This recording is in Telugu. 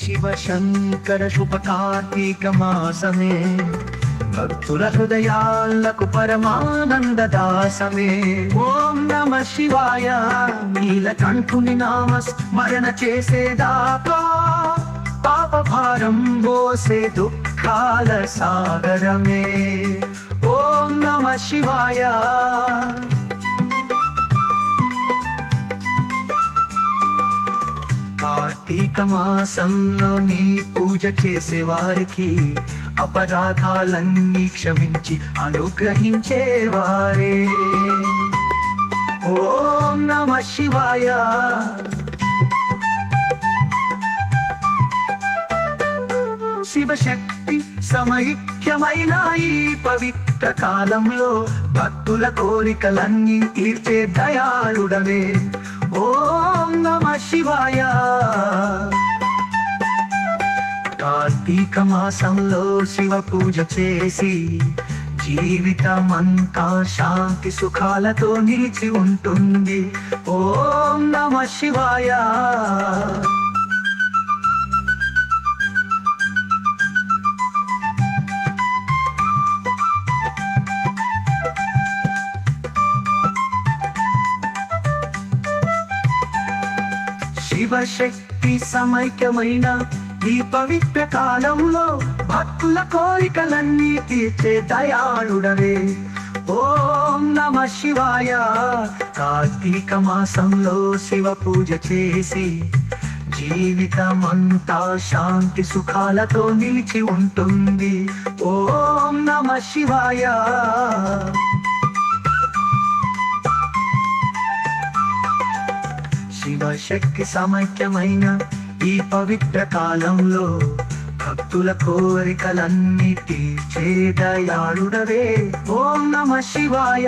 శివ శంకర శుభ కార్తీక మాసమే భక్తుల హృదయాలకు పరమానందదాసమే. ఓం నమ శివాయ నీలకంఠుని నామ స్మరణ చేసేదాకా పాప భారం మోసే దుఃఖాల సాగరమే. ఓం నమ శివాయ. కార్తీక మాసంలో నీ పూజ చేసే వారికి అపరాధాలన్నీ క్షమించి అనుగ్రహించేవారే. ఓం నమ శివాయ. శివశక్తి సమైక్యమైన ఈ పవిత్ర కాలంలో భక్తుల కోరికలన్నీ తీర్చే దయాళుడవే. ఓం నమ శివాయ. కార్తీక మాసంలో శివ పూజ చేసి జీవితమంతా శాంతి సుఖాలతో నిలిచి ఉంటుంది. ఓం నమ శివాయ. శివశక్తి సమైక్యమైన ఈ పవిత్ర కాలంలో భక్తుల కోరికలన్నీ తీర్చే దయాళుడవే. ఓం నమ శివాయ. కార్తీక మాసంలో శివ పూజ చేసి జీవితమంతా శాంతి సుఖాలతో నిలిచి ఉంటుంది. ఓం నమ శివాయ. శివశక్తి సమైక్యమైన ఈ పవిత్ర కాలంలో భక్తుల కోరికలన్నీ తీర్చే దయాళుడవే. ఓం నమ శివాయ.